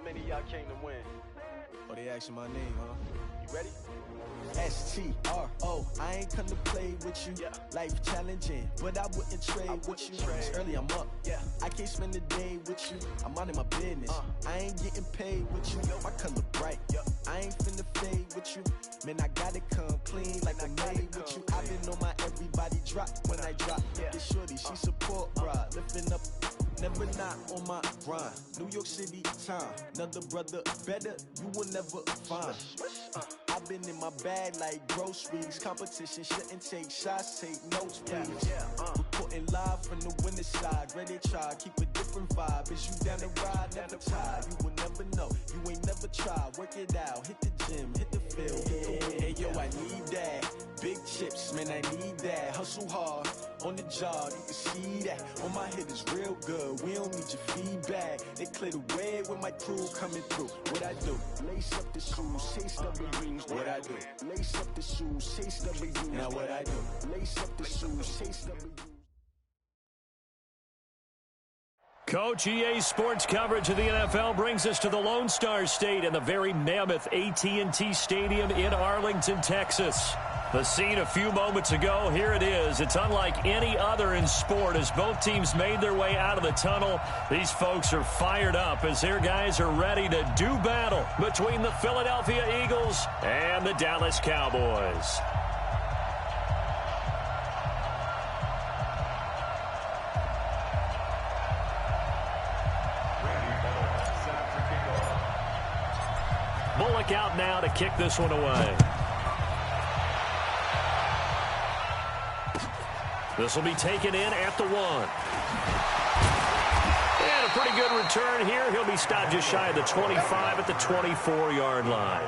many of y'all came to win? Oh, they asking my name, huh? You ready? S-T-R-O, I ain't come to play with you. Life challenging, but I wouldn't trade with you. It's early, I'm up. I can't spend the day with you. I'm out in my business. I ain't getting paid with you. My color bright. I ain't finna fade with you. Man, I gotta come clean like I made with you. I've been on my everybody drop when I drop. This shorty, she support, bruh. Lifting up, never not on my grind. New York City time, another brother better, you will never find. I've been in my bag like groceries. Competition shouldn't take shots, take notes, please. Reporting live from the winning side. Ready to try, keep a different vibe. Is you down the ride, never tired. You will never know, you ain't never tried. Work it out, hit the gym, hit the field, hit the hey yo, I need that. Big chips, man, I need that. Hustle hard, on the job, you can see that. On my head is real good, we don't need your feedback. They clear the way with my crew coming through. What I do? Lace up the shoes, chase the dreams. What I do? Lace up the shoes, chase the dreams. Now what I do? Lace up the shoes, chase the dreams. Coach, EA Sports coverage of the NFL brings us to the Lone Star State and the very mammoth AT&T Stadium in Arlington, Texas. The scene a few moments ago, here it is. It's unlike any other in sport as both teams made their way out of the tunnel. These folks are fired up as their guys are ready to do battle between the Philadelphia Eagles and the Dallas Cowboys. Bullock out now to kick this one away. This will be taken in at the 1. And a pretty good return here. He'll be stopped just shy of the 25 at the 24-yard line.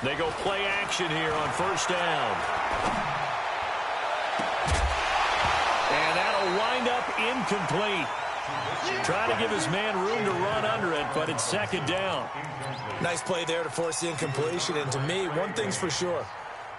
They go play action here on first down. And that'll wind up incomplete. Trying to give his man room to run under it, but it's second down. Nice play there to force the incompletion. And to me, one thing's for sure.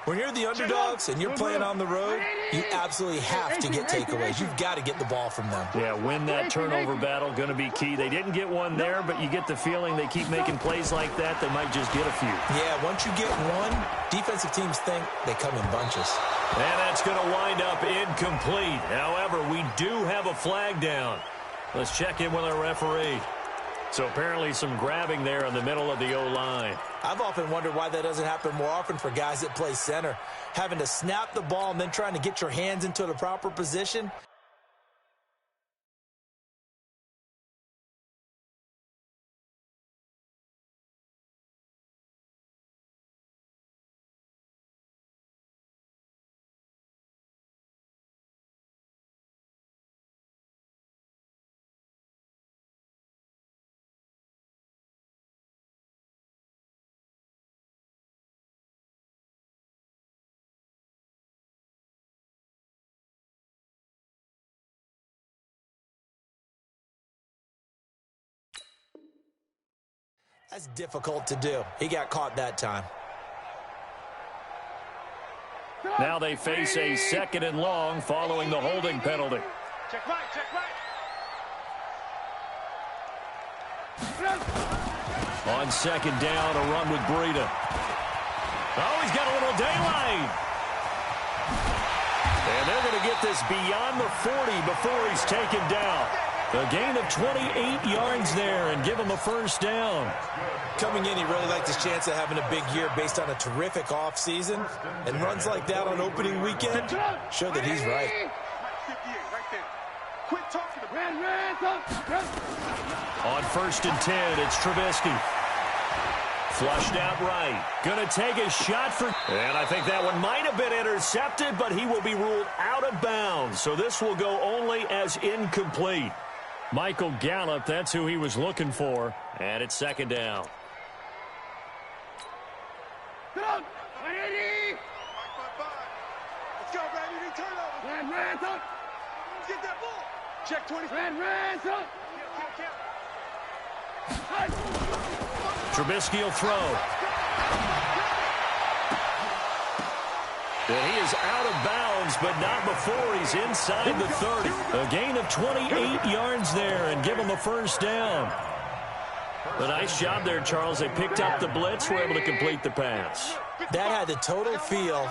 When you're the underdogs and you're playing on the road, you absolutely have to get takeaways. You've got to get the ball from them. Yeah, win that turnover battle, going to be key. They didn't get one there, but you get the feeling they keep making plays like that, they might just get a few. Yeah, once you get one, defensive teams think they come in bunches. And that's going to wind up incomplete. However, we do have a flag down. Let's check in with our referee. So apparently some grabbing there in the middle of the O-line. I've often wondered why that doesn't happen more often for guys that play center. Having to snap the ball and then trying to get your hands into the proper position. That's difficult to do. He got caught that time. Now they face a second and long following the holding penalty. Check right, check right. On second down, a run with Breida. Oh, he's got a little daylight. And they're going to get this beyond the 40 before he's taken down. A gain of 28 yards there and give him a first down. Coming in, he really liked his chance of having a big year based on a terrific offseason. And runs like that on opening weekend show that he's right. On first and 10, it's Trubisky. Flushed out right. Going to take a shot for... And I think that one might have been intercepted, but he will be ruled out of bounds. So this will go only as incomplete. Michael Gallup, that's who he was looking for. And it's second down. 5-5-5. Let's go, baby. Need turnover. Let's get that ball. Check 20. Trubisky will throw. And he is out of bounds, but not before he's inside the 30. A gain of 28 yards there and give him a first down. A nice job there, Charles. They picked up the blitz, were able to complete the pass. That had the total feel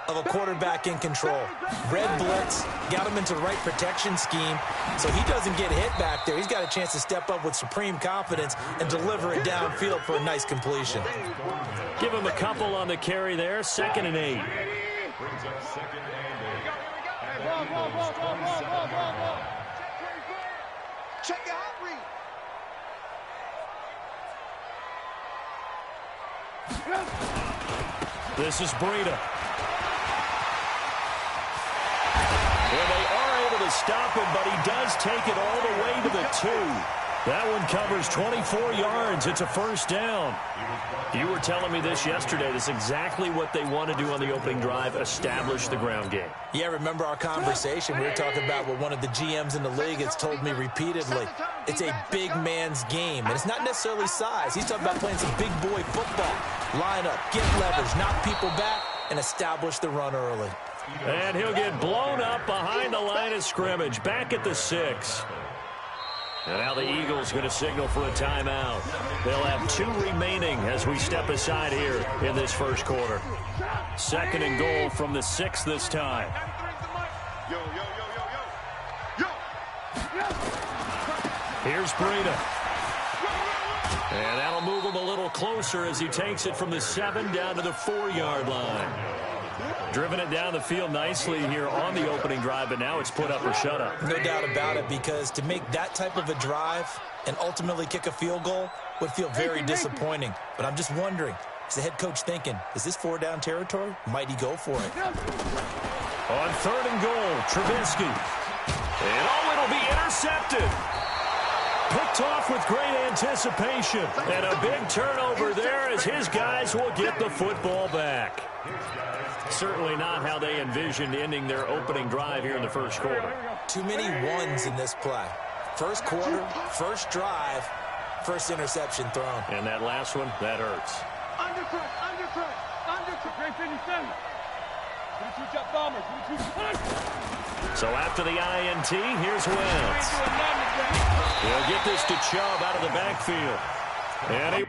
of a quarterback in control. Red blitz, got him into the right protection scheme, so he doesn't get hit back there. He's got a chance to step up with supreme confidence and deliver it downfield for a nice completion. Give him a couple on the carry there, 2nd and 8. Check your hot read. This is Breida. And they are able to stop him, but he does take it all the way to the 2. That one covers 24 yards. It's a first down. You were telling me this yesterday. This is exactly what they want to do on the opening drive, establish the ground game. Yeah, remember our conversation? We were talking about what one of the GMs in the league has told me repeatedly. It's a big man's game, and it's not necessarily size. He's talking about playing some big boy football. Line up, get leverage, knock people back, and establish the run early. And he'll get blown up behind the line of scrimmage, back at the 6. And now the Eagles going to signal for a timeout. They'll have 2 remaining as we step aside here in this first quarter. 2nd and goal from the 6 this time. Yo. Here's Breida. And that'll move him a little closer as he takes it from the 7 down to the 4-yard line. Driven it down the field nicely here on the opening drive, but now it's put up or shut up. No doubt about it, because to make that type of a drive and ultimately kick a field goal would feel very disappointing. But I'm just wondering, is the head coach thinking, is this 4-down territory? Might he go for it? On 3rd and goal, Trubisky. And it'll be intercepted. Picked off with great anticipation. And a big turnover there as his guys will get the football back. Certainly not how they envisioned ending their opening drive here in the first quarter. Too many ones in this play. First quarter, first drive, first interception thrown. And that last one, that hurts. Undercut. Great 57. So after the INT, here's Wentz. He'll get this to Chubb out of the backfield. And he...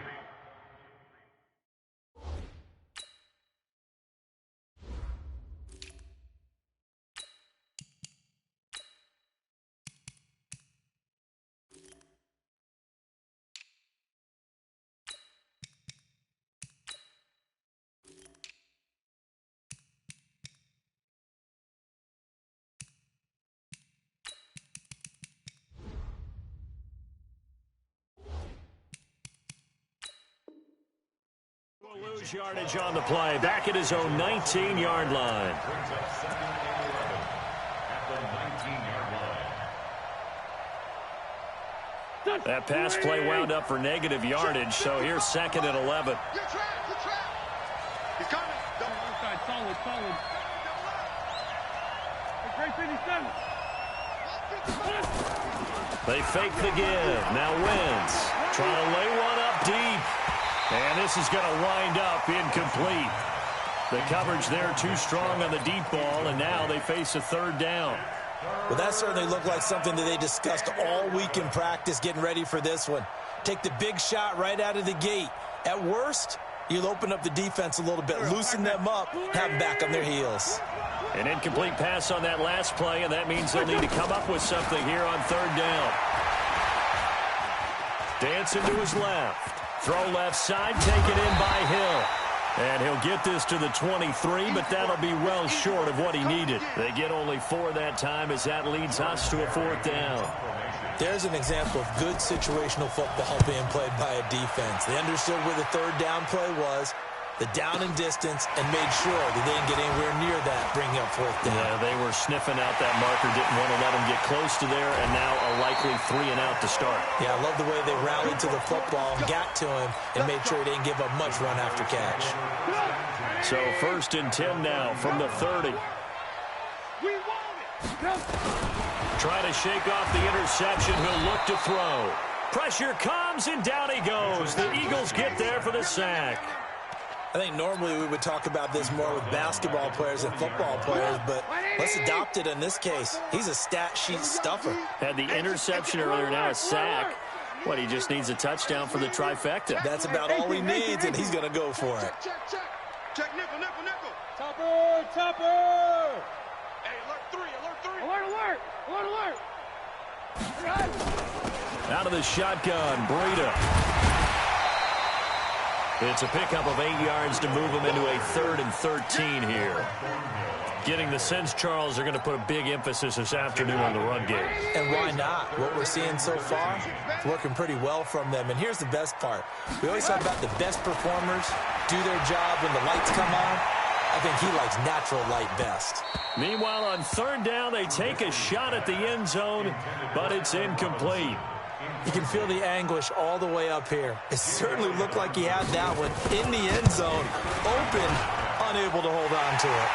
Lose yardage on the play, back at his own 19-yard line. That pass play wound up for negative yardage, so here's 2nd and 11. You're trapped. He's coming. Solid. Great 57. They fake the give. Now Wentz trying to lay one up deep. And this is going to wind up incomplete. The coverage there too strong on the deep ball, and now they face a 3rd down. Well, that certainly looked like something that they discussed all week in practice getting ready for this one. Take the big shot right out of the gate. At worst, you'll open up the defense a little bit, loosen them up, have them back on their heels. An incomplete pass on that last play, and that means they'll need to come up with something here on 3rd down. Dancing to his left. Throw left side, taken in by Hill. And he'll get this to the 23, but that'll be well short of what he needed. They get only 4 that time as that leads us to a 4th down. There's an example of good situational football being played by a defense. They understood where the 3rd down play was, the down and distance, and made sure that they didn't get anywhere near that, bringing up fourth down. Yeah, they were sniffing out that marker, didn't want to let them get close to there, and now a likely 3-and-out to start. Yeah, I love the way they rallied to the football, got to him, and made sure he didn't give up much run after catch. So 1st and 10 now from the 30. Try to shake off the interception. He'll look to throw. Pressure comes, and down he goes. The Eagles get there for the sack. I think normally we would talk about this more with basketball players and football players, but let's adopt it in this case. He's a stat sheet stuffer. Had the interception earlier, now a sack. What, he just needs a touchdown for the trifecta. That's about all he needs, and he's going to go for it. Check, nickel, nickel, nickel. Topper, topper. Hey, alert 3, alert 3. Alert, alert, alert, alert. Out of the shotgun, Breida. It's a pickup of 8 yards to move him into a 3rd and 13 here. Getting the sense, Charles, they're going to put a big emphasis this afternoon on the run game. And why not? What we're seeing so far, it's working pretty well from them. And here's the best part. We always talk about the best performers do their job when the lights come on. I think he likes natural light best. Meanwhile, on 3rd down, they take a shot at the end zone, but it's incomplete. You can feel the anguish all the way up here. It certainly looked like he had that one in the end zone, open, unable to hold on to it.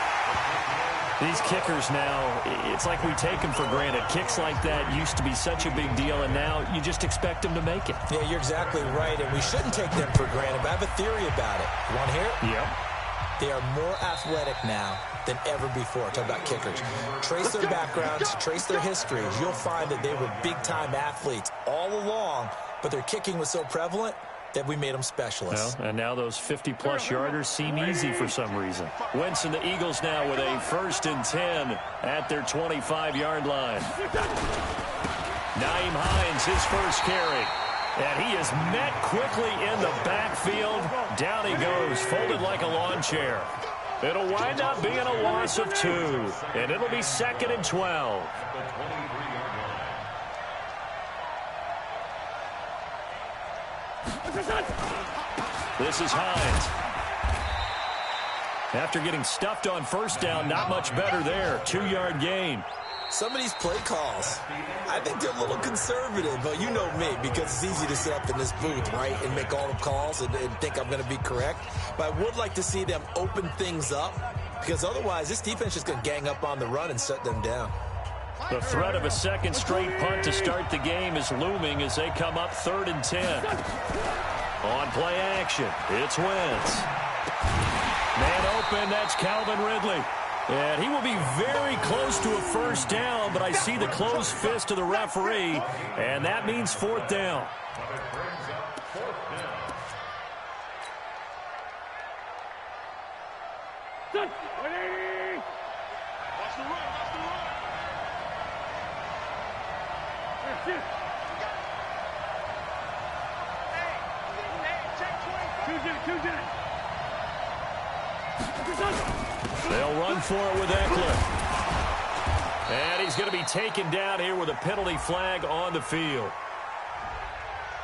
These kickers now, it's like we take them for granted. Kicks like that used to be such a big deal, and now you just expect them to make it. Yeah, you're exactly right, and we shouldn't take them for granted, but I have a theory about it. You want to hear it? Yep. They are more athletic now than ever before. Talk about kickers. Trace their backgrounds, trace their histories. You'll find that they were big-time athletes all along, but their kicking was so prevalent that we made them specialists. Well, and now those 50-plus yarders seem easy for some reason. Wentz and the Eagles now with a 1st and 10 at their 25-yard line. Nyheim Hines, his first carry. And he is met quickly in the backfield. Down he goes, folded like a lawn chair. It'll wind up being a loss of 2, and it'll be 2nd and 12. This is Hines. After getting stuffed on 1st down, not much better there. 2-yard gain. Some of these play calls, I think they're a little conservative, but you know me, because it's easy to sit up in this booth, right, and make all the calls and think I'm going to be correct. But I would like to see them open things up, because otherwise this defense is going to gang up on the run and shut them down. The threat of a 2nd straight punt to start the game is looming as they come up 3rd and 10. On play action, it's Wentz. Man open, that's Calvin Ridley. And he will be very close to a 1st down, but I see the closed fist of the referee, and that means 4th down. Watch the run, watch the run. Hey, check 20. They'll run for it with Eckler. And he's going to be taken down here with a penalty flag on the field.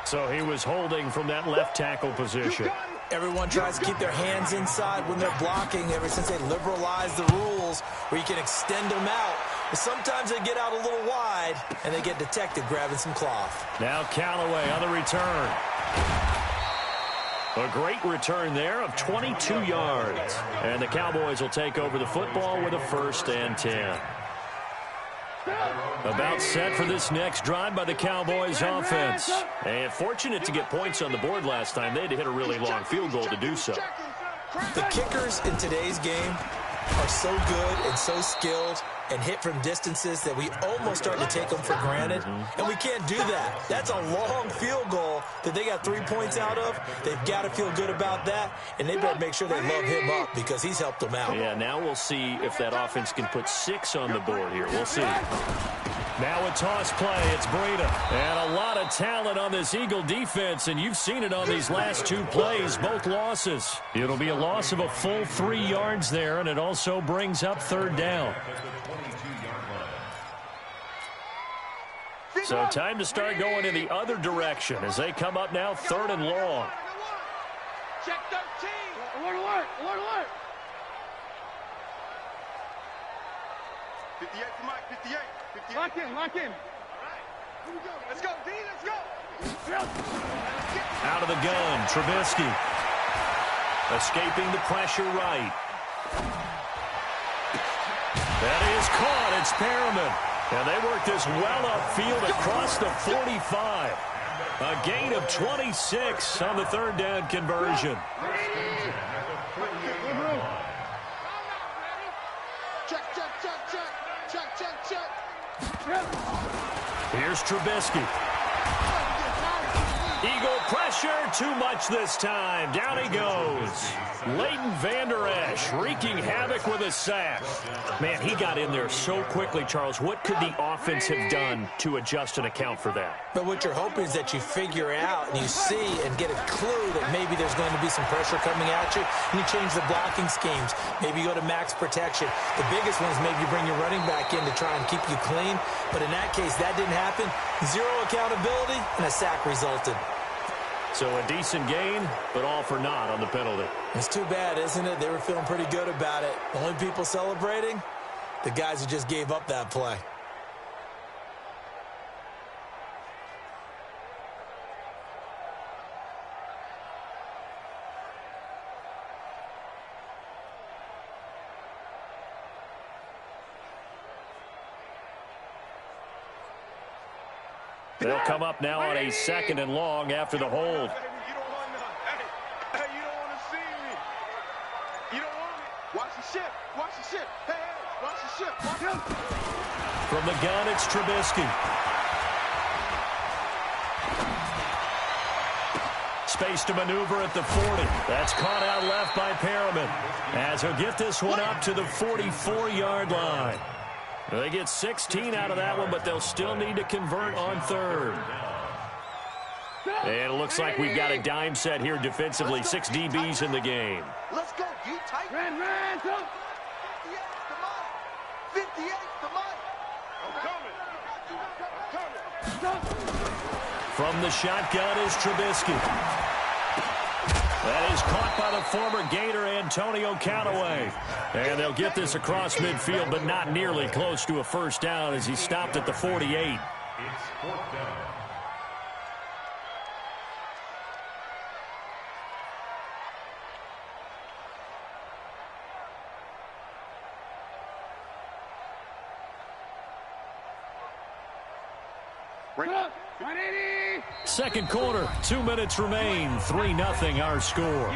So he was holding from that left tackle position. Everyone tries to keep their hands inside when they're blocking ever since they liberalized the rules where you can extend them out. But sometimes they get out a little wide, and they get detected grabbing some cloth. Now Callaway on the return. A great return there of 22 yards. And the Cowboys will take over the football with a 1st and 10. About set for this next drive by the Cowboys offense. And fortunate to get points on the board last time. They had to hit a really long field goal to do so. The kickers in today's game are so good and so skilled and hit from distances that we almost start to take them for granted. And we can't do that. That's a long field goal that they got 3 points out of. They've got to feel good about that, and they better make sure they love him up because he's helped them out. Yeah, now we'll see if that offense can put 6 on the board here. We'll see. Now a toss play, it's Breida. And a lot of talent on this Eagle defense, and you've seen it on these last 2 plays, both losses. It'll be a loss of a full 3 yards there, and it also brings up 3rd down. So time to start going in the other direction as they come up now 3rd and long. Check 13. Alert, alert, alert, alert. 58 for Mike, 58. 58. Lock in, lock in. All right. Here we go. Let's go, D, let's go. Out of the gun, Trubisky. Escaping the pressure right. That is caught. It's Perriman. And they work this well upfield across the 45. A gain of 26 on the third down conversion. Check, check, check, check. Check, check, check. Here's Trubisky. Eagle pressure, too much this time. Down he goes. Leighton Vander Esch wreaking havoc with a sack. Man, he got in there so quickly, Charles. What could the offense have done to adjust and account for that? But what you're hoping is that you figure out and you see and get a clue that maybe there's going to be some pressure coming at you, and you change the blocking schemes. Maybe you go to max protection. The biggest one is maybe you bring your running back in to try and keep you clean. But in that case, that didn't happen. Zero accountability, and a sack resulted. So a decent gain, but all for naught on the penalty. It's too bad, isn't it? They were feeling pretty good about it. The only people celebrating, the guys who just gave up that play. They'll come up now on a 2nd and long after the hold. You don't want none. Hey, you don't want to see me. You don't want it. Watch the ship. Watch the ship. Hey, watch the ship. Watch him. From the gun, it's Trubisky. Space to maneuver at the 40. That's caught out left by Perriman. As he'll get this one up to the 44-yard line. They get 16 out of that one, but they'll still need to convert on third. And it looks like we've got a dime set here defensively. 6 DBs in the game. Let's go, D tight. Ran, go. 58 to Mike. I'm coming. From the shotgun is Trubisky. That is caught by the former Gator Antonio Callaway. And they'll get this across midfield, but not nearly close to a first down as he stopped at the 48. It's 4th down. Second quarter, 2 minutes remain. 3-0 our score.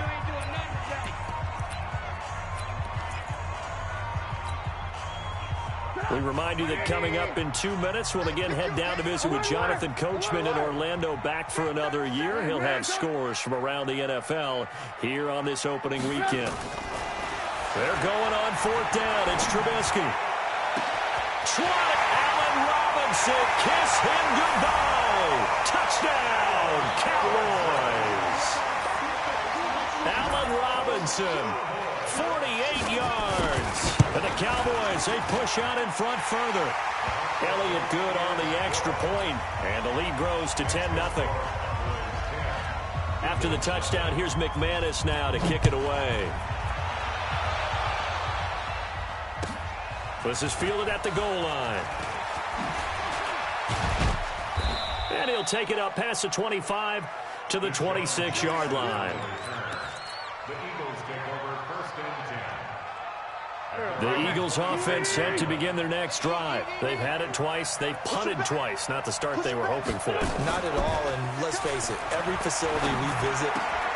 We remind you that coming up in 2 minutes, we'll again head down to visit with Jonathan Coachman in Orlando, back for another year. He'll have scores from around the NFL here on this opening weekend. They're going on 4th down. It's Trubisky. Try Allen Robinson. Kiss him goodbye. Touchdown, Cowboys. Allen Robinson, 48 yards. And the Cowboys, they push out in front further. Elliott good on the extra point, and the lead grows to 10-0. After the touchdown, here's McManus now to kick it away. This is fielded at the goal line. And he'll take it up past the 25 to the 26-yard line. The Eagles take over 1st and 10. The Eagles offense set to begin their next drive. They've had it twice. They've punted twice. Not the start they were hoping for. Not at all, and let's face it, every facility we visit,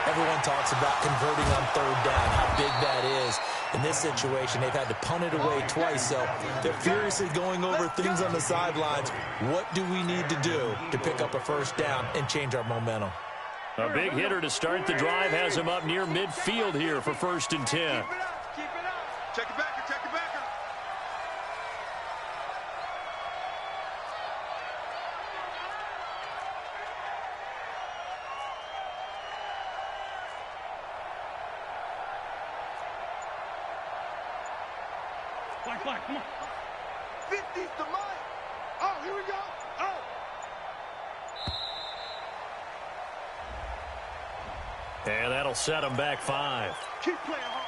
everyone talks about converting on 3rd down, how big that is. In this situation, they've had to punt it away twice, so they're furiously going over things on the sidelines. What do we need to do to pick up a 1st down and change our momentum? A big hitter to start the drive has him up near midfield here for 1st and 10. Keep it up. Check it back. Check it back. Black, come on. 50's to Mike. Oh, here we go. Oh. And that'll set them back 5. Keep playing hard.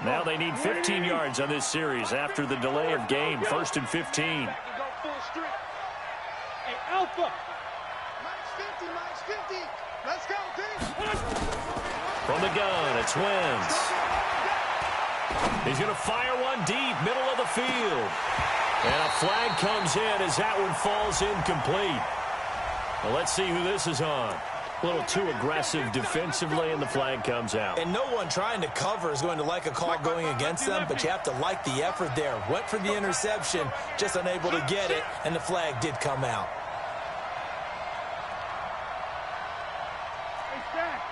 Now they need 15 yards on this series after the delay of game. 1st and 15. Go full strength. Hey, Alpha. Max 50. Let's go, D. From the gun, it's Wentz. He's going to fire one deep, middle of the field. And a flag comes in as that one falls incomplete. Well, let's see who this is on. A little too aggressive defensively, and the flag comes out. And no one trying to cover is going to like a call going against them, but you have to like the effort there. Went for the interception, just unable to get it, and the flag did come out. Hey, Stack,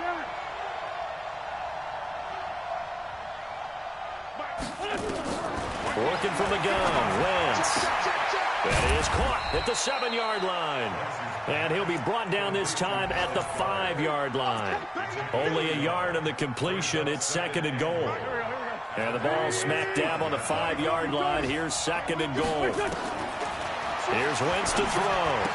Working from the gun, Wentz. That is caught at the 7-yard line. And he'll be brought down this time at the 5-yard line. Only a yard on the completion. It's 2nd and goal. And the ball smack dab on the 5-yard line. Here's 2nd and goal. Here's Wentz to throw.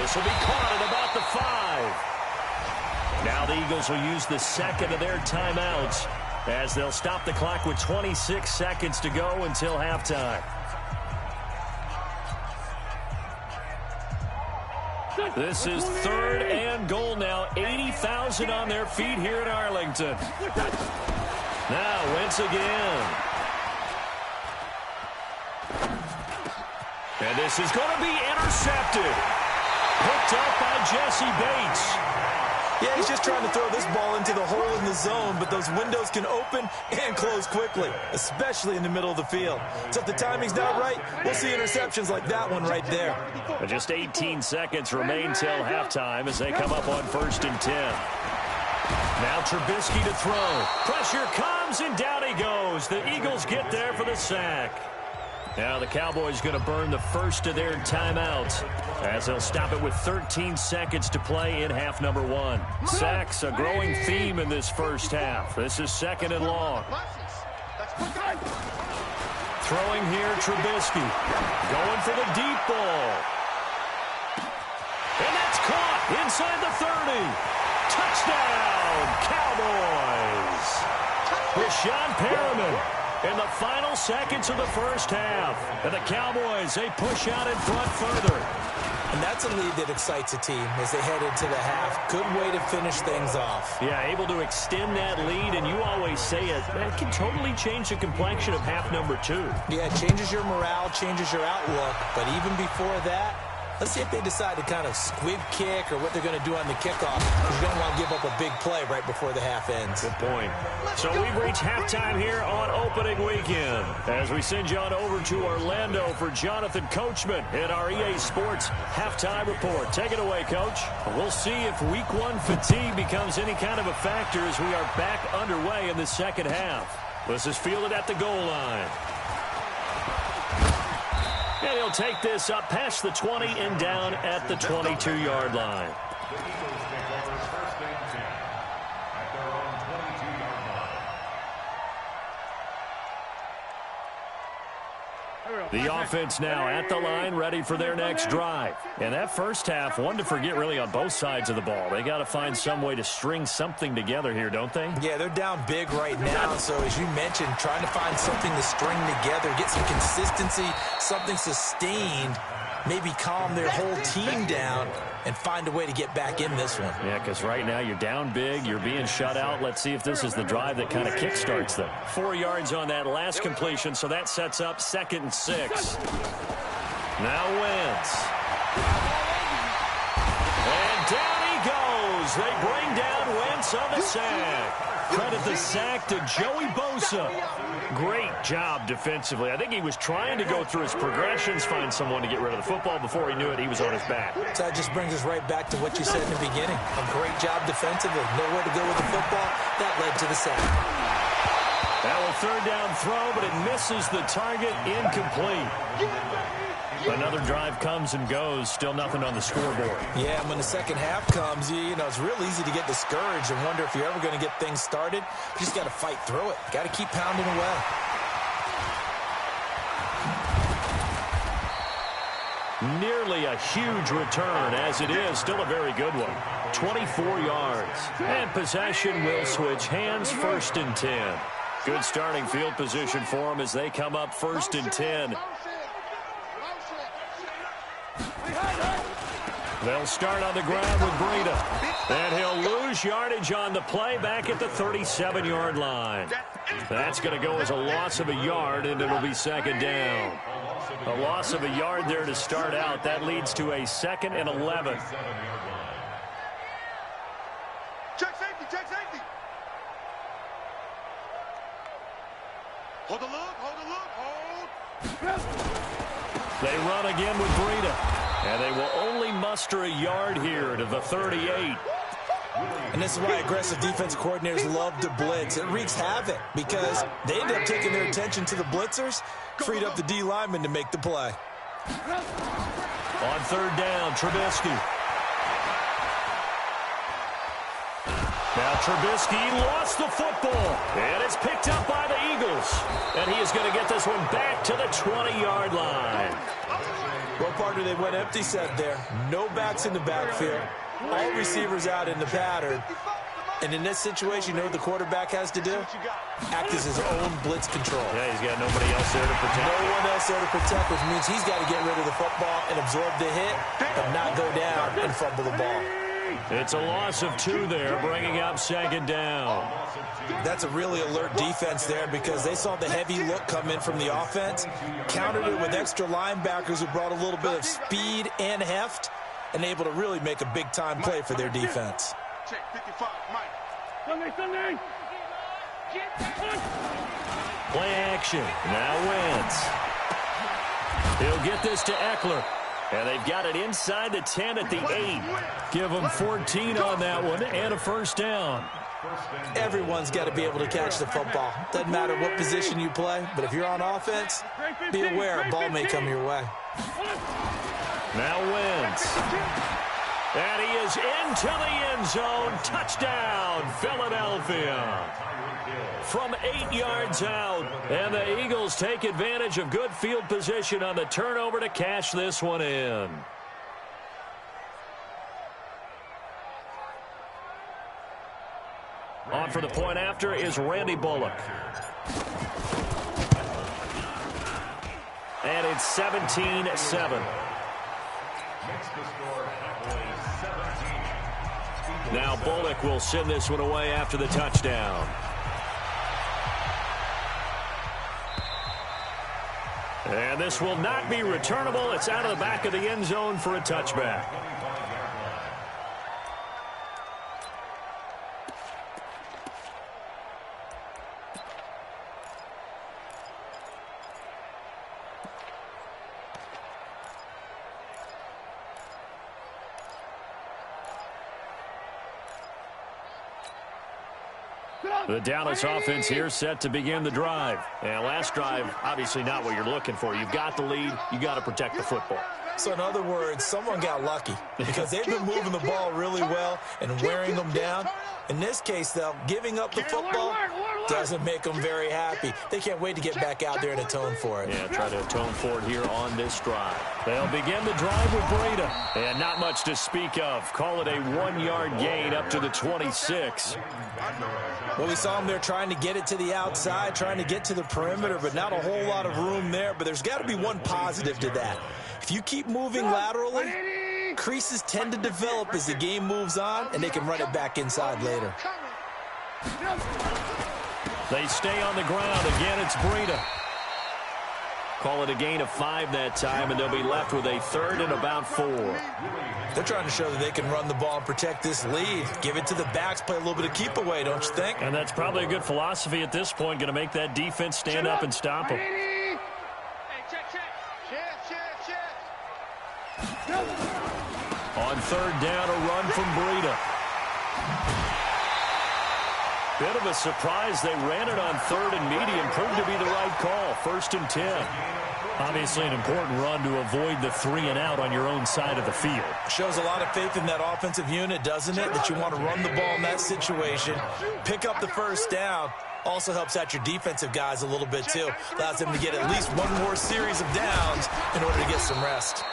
This will be caught at about the 5. Now the Eagles will use the 2nd of their timeouts as they'll stop the clock with 26 seconds to go until halftime. This is 3rd and goal now. 80,000 on their feet here in Arlington. Now Wentz again. And this is going to be intercepted. Picked up by Jesse Bates. Yeah, he's just trying to throw this ball into the hole in the zone, but those windows can open and close quickly, especially in the middle of the field. So if the timing's not right, we'll see interceptions like that one right there. Just 18 seconds remain till halftime as they come up on 1st and 10. Now Trubisky to throw. Pressure comes, and down he goes. The Eagles get there for the sack. Now the Cowboys going to burn the first of their timeouts as they'll stop it with 13 seconds to play in half number 1. Sacks, a growing theme in this first half. This is 2nd and long. Throwing here, Trubisky. Going for the deep ball. And that's caught inside the 30. Touchdown, Cowboys. With Sean Perriman. In the final seconds of the first half. And the Cowboys, they push out in front further. And that's a lead that excites a team as they head into the half. Good way to finish things off. Yeah, able to extend that lead, and you always say it. That can totally change the complexion of half number 2. Yeah, it changes your morale, changes your outlook. But even before that, let's see if they decide to kind of squib kick or what they're going to do on the kickoff, because you don't want to give up a big play right before the half ends. Good point. So we've reached halftime here on opening weekend as we send you on over to Orlando for Jonathan Coachman in our EA Sports halftime report. Take it away, Coach. We'll see if week 1 fatigue becomes any kind of a factor as we are back underway in the second half. This is fielded at the goal line. And he'll take this up past the 20 and down at the 22-yard line. The Eagles take over 1st and 10 at their own 22-yard line. The offense now at the line, ready for their next drive. And that first half, one to forget really on both sides of the ball. They got to find some way to string something together here, don't they? Yeah, they're down big right now. So as you mentioned, trying to find something to string together, get some consistency, something sustained, maybe calm their whole team down and find a way to get back in this one. Yeah, because right now you're down big, you're being shut out. Let's see if this is the drive that kind of kickstarts them. 4 yards on that last completion, so that sets up 2nd and 6. Now Wentz. And down he goes. They bring down Wentz on the sack. Credit the sack to Joey Bosa. Great job defensively. I think he was trying to go through his progressions, find someone to get rid of the football. Before he knew it, he was on his back. So that just brings us right back to what you said in the beginning. A great job defensively. Nowhere to go with the football. That led to the sack. That was 3rd down throw, but it misses the target. Incomplete. Another drive comes and goes. Still nothing on the scoreboard. Yeah, and when the second half comes, you know, it's real easy to get discouraged and wonder if you're ever going to get things started. You just got to fight through it. Got to keep pounding away. Nearly a huge return. As it is, still a very good one. 24 yards. And possession will switch hands, 1st and 10. Good starting field position for them as they come up 1st and 10. They'll start on the ground with Breida. And he'll lose yardage on the play back at the 37-yard line. That's going to go as a loss of a yard, and it'll be 2nd down. A loss of a yard there to start out. That leads to a 2nd and 11. Check safety, check safety. Hold the look, hold the look, hold. They run again with Breida. And they will only muster a yard here to the 38. And this is why aggressive defense coordinators love to blitz. It wreaks havoc because they end up taking their attention to the blitzers, freed up the D lineman to make the play. On 3rd down, Trubisky. Now Trubisky lost the football, and it's picked up by the Eagles. And he is going to get this one back to the 20-yard line. Well, partner, they went empty set there. No backs in the backfield. All receivers out in the pattern. And in this situation, you know what the quarterback has to do? Act as his own blitz control. Yeah, he's got nobody else there to protect. No one else there to protect, which means he's got to get rid of the football and absorb the hit, but not go down and fumble the ball. It's a loss of 2 there, bringing up 2nd down. That's a really alert defense there because they saw the heavy look come in from the offense, countered it with extra linebackers who brought a little bit of speed and heft, and able to really make a big-time play for their defense. Check 55, Mike. Sunday. Play action. Now Wentz. He'll get this to Eckler. And they've got it inside the 10 at the 8. Give them 14 on that one and a 1st down. Everyone's got to be able to catch the football. Doesn't matter what position you play, but if you're on offense, be aware a ball may come your way. Now Wentz. And he is into the end zone. Touchdown, Philadelphia. From 8 yards out. And the Eagles take advantage of good field position on the turnover to cash this one in. On for the point after is Randy Bullock. And it's 17-7. Now Bullock will send this one away after the touchdown. And this will not be returnable. It's out of the back of the end zone for a touchback. The Dallas offense here set to begin the drive. And last drive, obviously not what you're looking for. You've got the lead. You got to protect the football. So in other words, someone got lucky because they've been moving the ball really well and wearing them down. In this case, though, giving up the football doesn't make them very happy. They can't wait to get back out there and atone for it. Yeah, try to atone for it here on this drive. They'll begin the drive with Breida. And not much to speak of. Call it a 1-yard gain up to the 26. Well, we saw them there trying to get it to the outside, trying to get to the perimeter, but not a whole lot of room there. But there's got to be one positive to that. If you keep moving laterally, creases tend to develop as the game moves on, and they can run it back inside later. They stay on the ground. Again, it's Breida. Call it a gain of 5 that time, and they'll be left with a 3rd and about 4. They're trying to show that they can run the ball and protect this lead. Give it to the backs, play a little bit of keep away, don't you think? And that's probably a good philosophy at this point, going to make that defense stand up and stop them. Hey, check. On 3rd down, a run from Breida. Bit of a surprise. They ran it on 3rd and medium. Proved to be the right call. 1st and 10. Obviously an important run to avoid the 3-and-out on your own side of the field. Shows a lot of faith in that offensive unit, doesn't it? That you want to run the ball in that situation. Pick up the 1st down. Also helps out your defensive guys a little bit, too. Allows them to get at least one more series of downs in order to get some rest.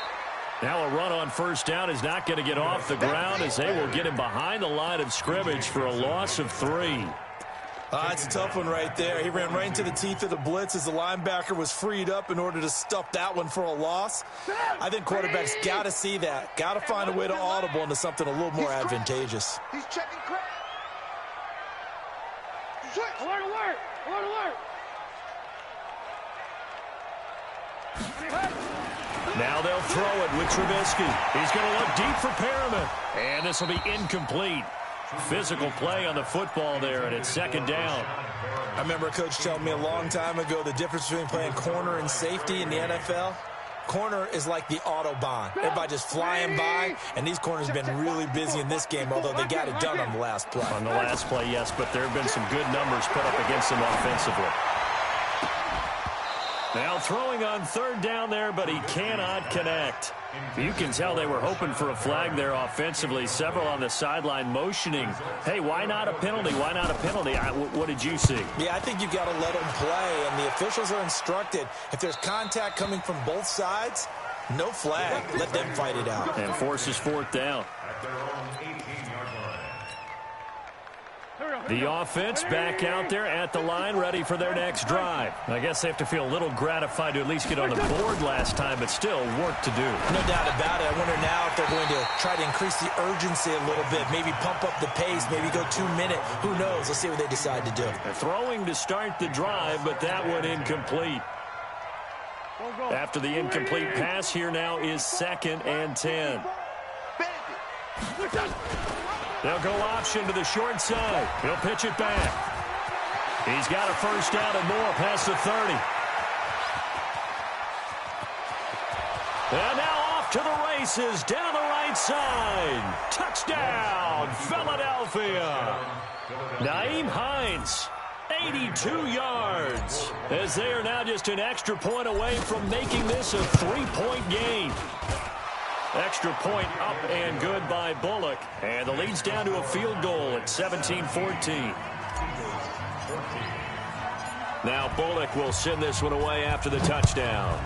Now a run on first down is not going to get off the ground as they will get him behind the line of scrimmage for a loss of 3. It's a tough one right there. He ran right into the teeth of the blitz as the linebacker was freed up in order to stuff that one for a loss. I think quarterbacks got to see that. Got to find a way to audible into something a little more advantageous. He's checking crap. Alert, alert! Alert, alert! Now they'll throw it with Trubisky. He's going to look deep for Perriman. And this will be incomplete. Physical play on the football there, and it's second down. I remember a coach telling me a long time ago the difference between playing corner and safety in the NFL. Corner is like the Autobahn. Everybody just flying by, and these corners have been really busy in this game, although they got it done on the last play. On the last play, yes, but there have been some good numbers put up against them offensively. Now throwing on third down there, but he cannot connect. You can tell they were hoping for a flag there offensively. Several on the sideline motioning. Hey, why not a penalty? Why not a penalty? What did you see? Yeah, I think you've got to let them play, and the officials are instructed. If there's contact coming from both sides, no flag. Let them fight it out. And forces fourth down. At their own 18-yard line. The offense back out there at the line, ready for their next drive. I guess they have to feel a little gratified to at least get on the board last time, but still work to do. No doubt about it. I wonder now if they're going to try to increase the urgency a little bit, maybe pump up the pace, maybe go 2 minute. Who knows? Let's see what they decide to do. They're throwing to start the drive, but that one incomplete. After the incomplete pass, here now is 2nd and 10. They'll go option to the short side. He'll pitch it back. He's got a first down and more past the 30. And now off to the races down the right side. Touchdown, Philadelphia. Nyheim Hines, 82 yards. As they are now just an extra point away from making this a 3-point game. Extra point up and good by Bullock. And the lead's down to a field goal at 17-14. Now Bullock will send this one away after the touchdown.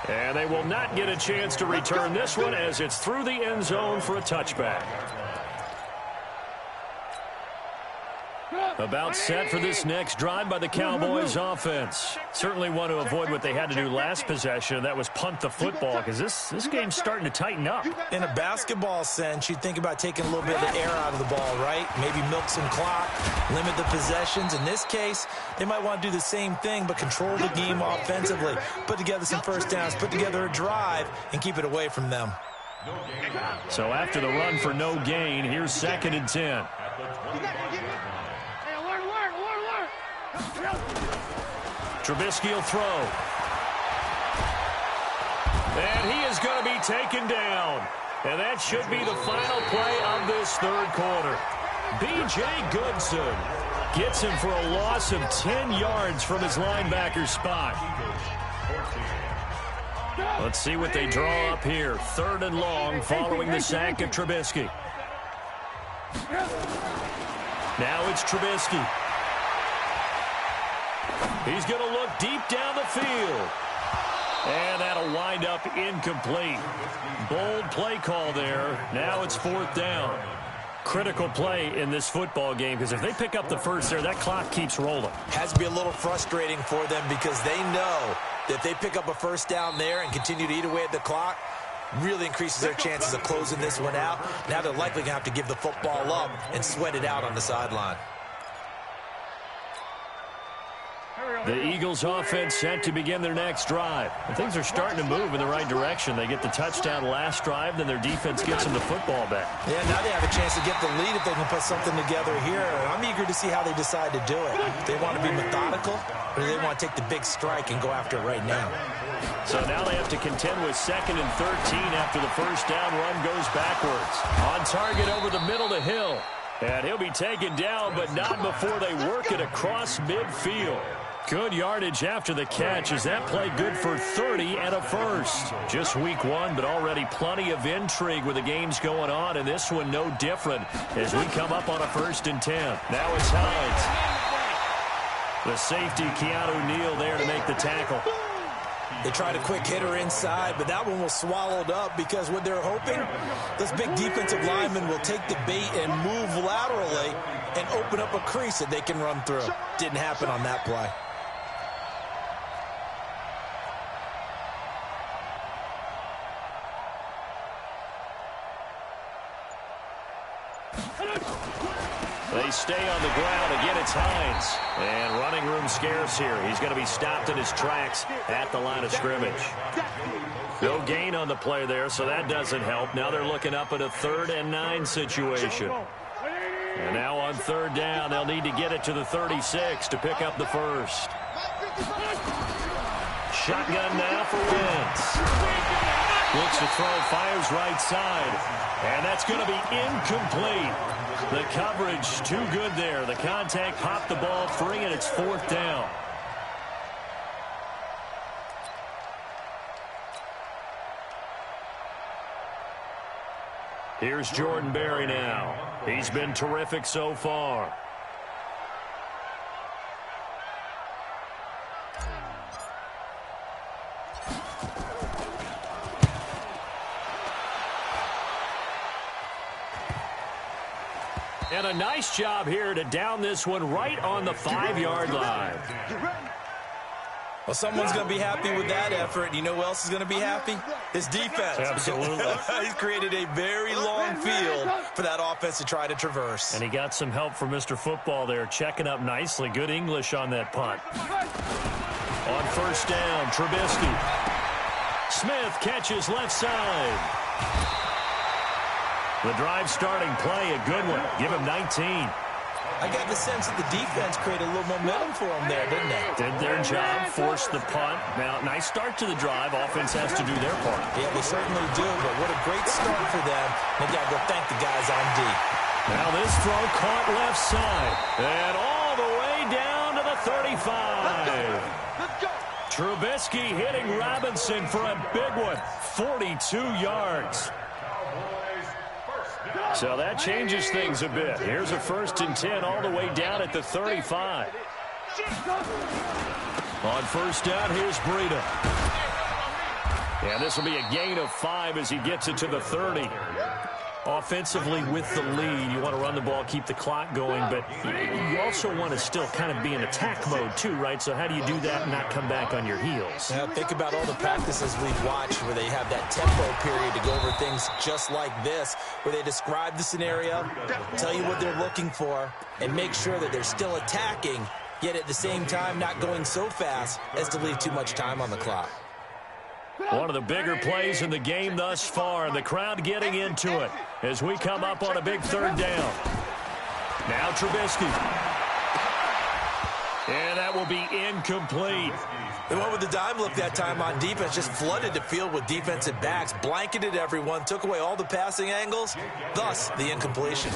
And they will not get a chance to return this one as it's through the end zone for a touchback. About set for this next drive by the Cowboys offense. Certainly want to avoid what they had to do last possession, and that was punt the football, because this game's starting to tighten up. In a basketball sense, you'd think about taking a little bit of the air out of the ball, right? Maybe milk some clock, limit the possessions. In this case, they might want to do the same thing, but control the game offensively. Put together some first downs, put together a drive, and keep it away from them. So after the run for no gain, here's 2nd and 10. Trubisky will throw. And he is going to be taken down. And that should be the final play of this third quarter. B.J. Goodson gets him for a loss of 10 yards from his linebacker spot. Let's see what they draw up here. 3rd and long following the sack of Trubisky. Now it's Trubisky. He's going to look deep down the field. And that'll wind up incomplete. Bold play call there. Now it's 4th down. Critical play in this football game, because if they pick up the first there, that clock keeps rolling. Has to be a little frustrating for them because they know that if they pick up a first down there and continue to eat away at the clock, really increases their chances of closing this one out. Now they're likely going to have to give the football up and sweat it out on the sideline. The Eagles offense set to begin their next drive. Things are starting to move in the right direction. They get the touchdown last drive, then their defense gets them the football back. Yeah, now they have a chance to get the lead if they can put something together here. I'm eager to see how they decide to do it. Do they want to be methodical, or do they want to take the big strike and go after it right now? So now they have to contend with 2nd and 13 after the first down run goes backwards. On target over the middle to Hill. And he'll be taken down, but not before they work it across midfield. Good yardage after the catch as that play good for 30 and a first. Just week 1, but already plenty of intrigue with the games going on, and this one no different as we come up on a 1st and 10. Now it's Hines. The safety, Keanu Neal, there to make the tackle. They tried a quick hitter inside, but that one was swallowed up because what they're hoping, those big defensive linemen will take the bait and move laterally and open up a crease that they can run through. Didn't happen on that play. They stay on the ground. Again, it's Hines. And running room scarce here. He's going to be stopped in his tracks at the line of scrimmage. No gain on the play there, so that doesn't help. Now they're looking up at a 3rd and 9 situation. And now on 3rd down, they'll need to get it to the 36 to pick up the first. Shotgun now for Wentz. Looks to throw, fires right side. And that's going to be incomplete. The coverage too good there. The contact popped the ball free, and it's 4th down. Here's Jordan Berry now. He's been terrific so far. And a nice job here to down this one right on the 5-yard line. Well, someone's going to be happy with that effort. You know who else is going to be happy? His defense. Absolutely. He's created a very long field for that offense to try to traverse. And he got some help from Mr. Football there, checking up nicely. Good English on that punt. On 1st down, Trubisky. Smith catches left side. The drive starting play, a good one. Give him 19. I got the sense that the defense created a little momentum for them there, didn't they? Did their job, forced the punt. Now, nice start to the drive. Offense has to do their part. Yeah, they certainly do, but what a great start for them. They got to go thank the guys on D. Now this throw caught left side. And all the way down to the 35. Trubisky hitting Robinson for a big one. 42 yards. So that changes things a bit. Here's a 1st and 10 all the way down at the 35. On 1st down, here's Breida. And this will be a gain of 5 as he gets it to the 30. Offensively with the lead, you want to run the ball, keep the clock going, but you also want to still kind of be in attack mode too, right? So how do you do that and not come back on your heels? Now, think about all the practices we've watched where they have that tempo period to go over things just like this, where they describe the scenario, tell you what they're looking for, and make sure that they're still attacking, yet at the same time not going so fast as to leave too much time on the clock. One of the bigger plays in the game thus far, and the crowd getting into it as we come up on a big 3rd down. Now Trubisky. And that will be incomplete. The one with the dime look that time on defense just flooded the field with defensive backs, blanketed everyone, took away all the passing angles, thus the incompletion.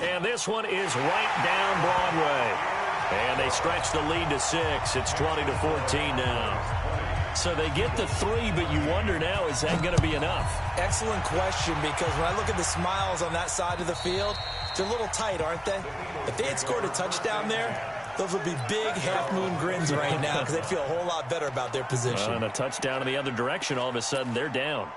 And this one is right down Broadway. And they stretch the lead to 6. It's 20-14 now. So they get the 3, but you wonder now, is that going to be enough? Excellent question, because when I look at the smiles on that side of the field, they're a little tight, aren't they? If they had scored a touchdown there, those would be big half-moon grins right now because they'd feel a whole lot better about their position. And a touchdown in the other direction, all of a sudden they're down.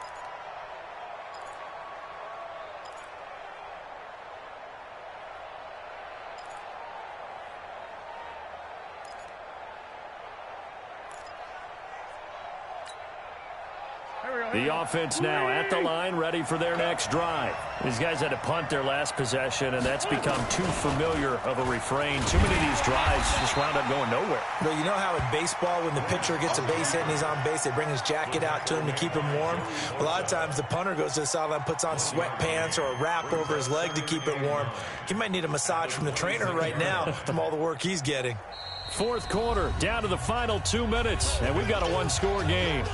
The offense now at the line, ready for their next drive. These guys had to punt their last possession, and that's become too familiar of a refrain. Too many of these drives just wound up going nowhere. Well, you know how in baseball, when the pitcher gets a base hit and he's on base, they bring his jacket out to him to keep him warm? A lot of times the punter goes to the sideline, puts on sweatpants or a wrap over his leg to keep it warm. He might need a massage from the trainer right now from all the work he's getting. 4th quarter, down to the final 2 minutes, and we've got a 1-score game.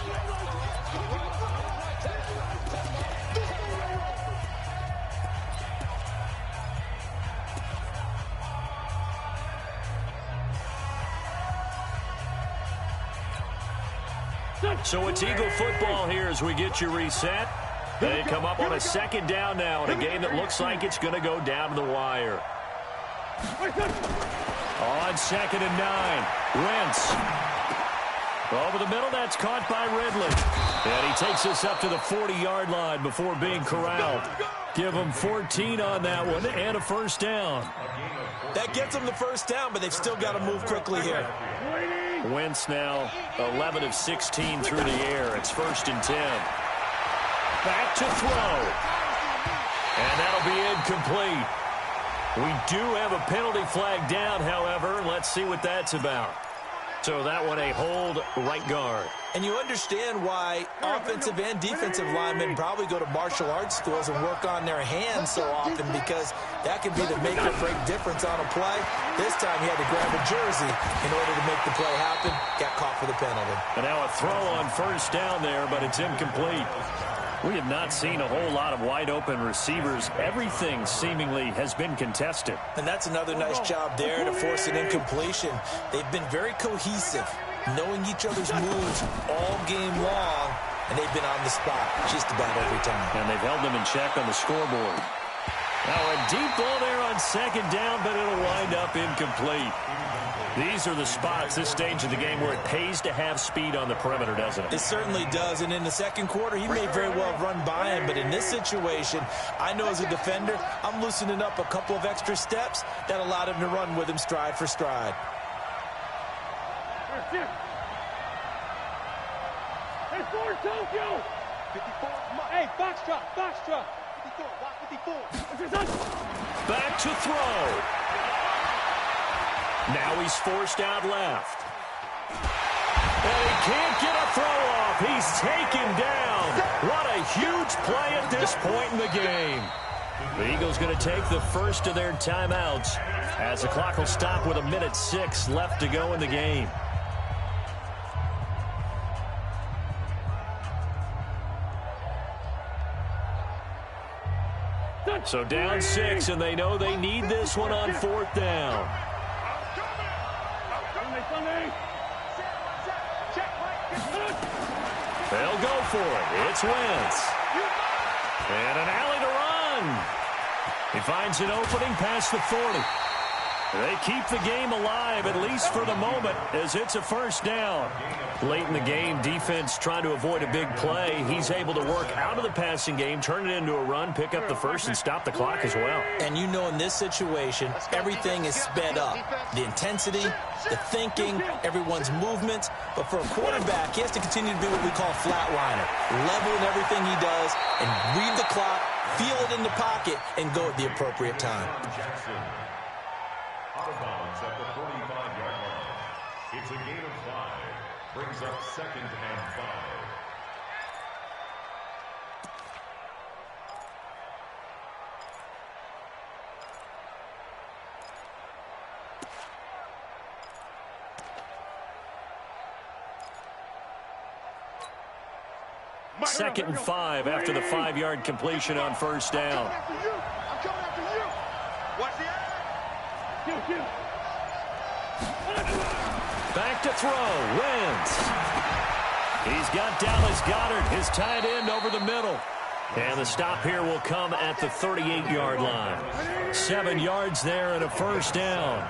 So it's Eagle football here as we get you reset. They come up on a 2nd down now in a game that looks like it's going to go down to the wire. On 2nd and 9. Wentz. Over the middle, that's caught by Ridley. And he takes us up to the 40-yard line before being corralled. Give them 14 on that one and a first down. That gets them the first down, but they've still got to move quickly here. Wentz now 11 of 16 through the air. It's 1st and 10. Back to throw. And that'll be incomplete. We do have a penalty flag down, however. Let's see what that's about. So that one a hold right guard. And you understand why offensive and defensive linemen probably go to martial arts schools and work on their hands so often, because that can be the make or break difference on a play. This time he had to grab a jersey in order to make the play happen. Got caught for the penalty. And now a throw on first down there, but it's incomplete. We have not seen a whole lot of wide-open receivers. Everything seemingly has been contested. And that's another nice job there to force an incompletion. They've been very cohesive, knowing each other's moves all game long, and they've been on the spot just about every time. And they've held them in check on the scoreboard. Now a deep ball there on 2nd down, but it'll wind up incomplete. These are the spots, this stage of the game, where it pays to have speed on the perimeter, doesn't it? It certainly does, and in the second quarter, he may very well run by him, but in this situation, I know as a defender, I'm loosening up a couple of extra steps that allowed him to run with him stride for stride. Hey, Ford, Tokyo! 54. Hey, Foxtrot, Foxtrot! 54. Watch 54. Back to throw. Now he's forced out left. And he can't get a throw off. He's taken down. What a huge play at this point in the game. The Eagles going to take the first of their timeouts as the clock will stop with 1:06 left to go in the game. So down 6, and they know they need this one on 4th down. They'll go for it. It's Wentz. And an alley to run. He finds an opening past the 40. They keep the game alive, at least for the moment, as it's a first down. Late in the game, defense trying to avoid a big play. He's able to work out of the passing game, turn it into a run, pick up the first, and stop the clock as well. And you know in this situation, everything is sped up. The intensity, the thinking, everyone's movements. But for a quarterback, he has to continue to be what we call flatliner. Level in everything he does and read the clock, feel it in the pocket, and go at the appropriate time. Out of bounds at the 45-yard line. It's a gain of 5. Brings up 2nd and 5. Second and 5 after the 5-yard completion on first down. I'm coming after you. Watch the act. Back to throw. Wentz. He's got Dallas Goedert, his tight end, over the middle. And the stop here will come at the 38-yard line. 7 yards there and a first down.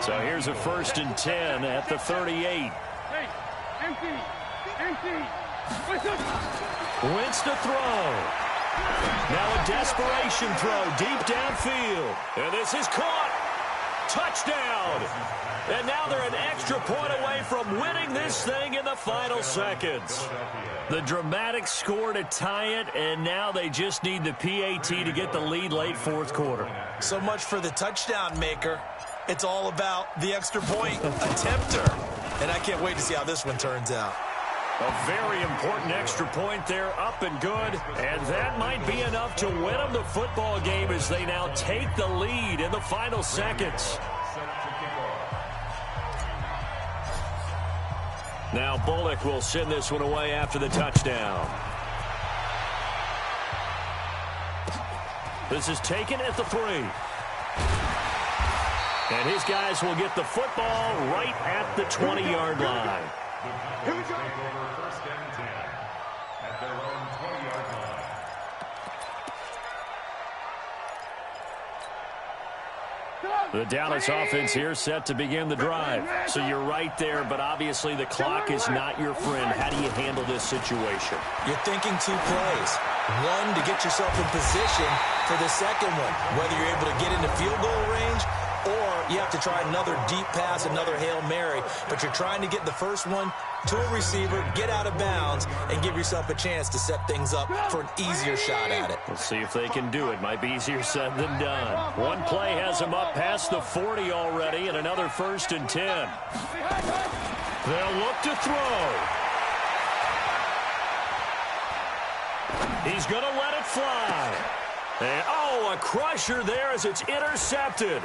So here's a 1st and 10 at the 38. Hey, empty. Wentz to throw. Now a desperation throw deep downfield. And this is caught. Touchdown. And now they're an extra point away from winning this thing in the final seconds. The dramatic score to tie it, and now they just need the PAT to get the lead late 4th quarter. So much for the touchdown maker. It's all about the extra point attempter. And I can't wait to see how this one turns out. A very important extra point there, up and good. And that might be enough to win them the football game as they now take the lead in the final seconds. Now Bullock will send this one away after the touchdown. This is taken at the 3. And his guys will get the football right at the 20-yard line. Here we go. First and 10 at their own 20-yard line. The Dallas offense here set to begin the drive. So you're right there, but obviously the clock is not your friend. How do you handle this situation? You're thinking 2 plays. One, to get yourself in position for the second one, whether you're able to get into field goal range or you have to try another deep pass, another Hail Mary. But you're trying to get the first one to a receiver, get out of bounds, and give yourself a chance to set things up for an easier shot at it. We'll see if they can do it. Might be easier said than done. One play has them up past the 40 already, and another 1st and 10. They'll look to throw. He's going to let it fly. And, a crusher there as it's intercepted.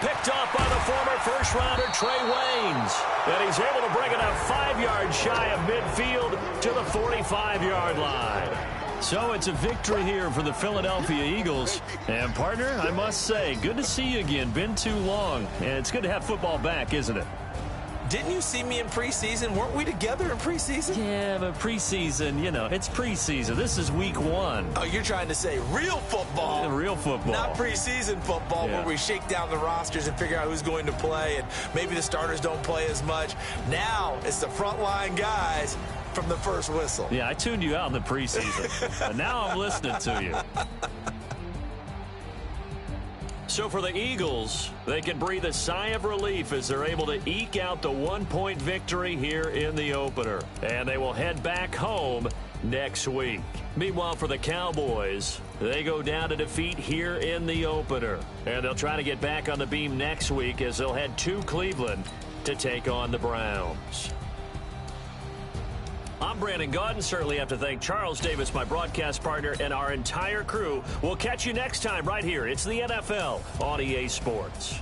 Picked off by the former first-rounder Trey Waynes. And he's able to bring it up 5 yards shy of midfield to the 45-yard line. So it's a victory here for the Philadelphia Eagles. And, partner, I must say, good to see you again. Been too long. And it's good to have football back, isn't it? Didn't you see me in preseason? Weren't we together in preseason? Yeah, but preseason, it's preseason. This is week 1. Oh, you're trying to say real football. Real football. Not preseason football where we shake down the rosters and figure out who's going to play, and maybe the starters don't play as much. Now it's the frontline guys from the first whistle. Yeah, I tuned you out in the preseason, and now I'm listening to you. So for the Eagles, they can breathe a sigh of relief as they're able to eke out the 1-point victory here in the opener. And they will head back home next week. Meanwhile, for the Cowboys, they go down to defeat here in the opener. And they'll try to get back on the beam next week as they'll head to Cleveland to take on the Browns. I'm Brandon Gaudin. Certainly have to thank Charles Davis, my broadcast partner, and our entire crew. We'll catch you next time right here. It's the NFL on EA Sports.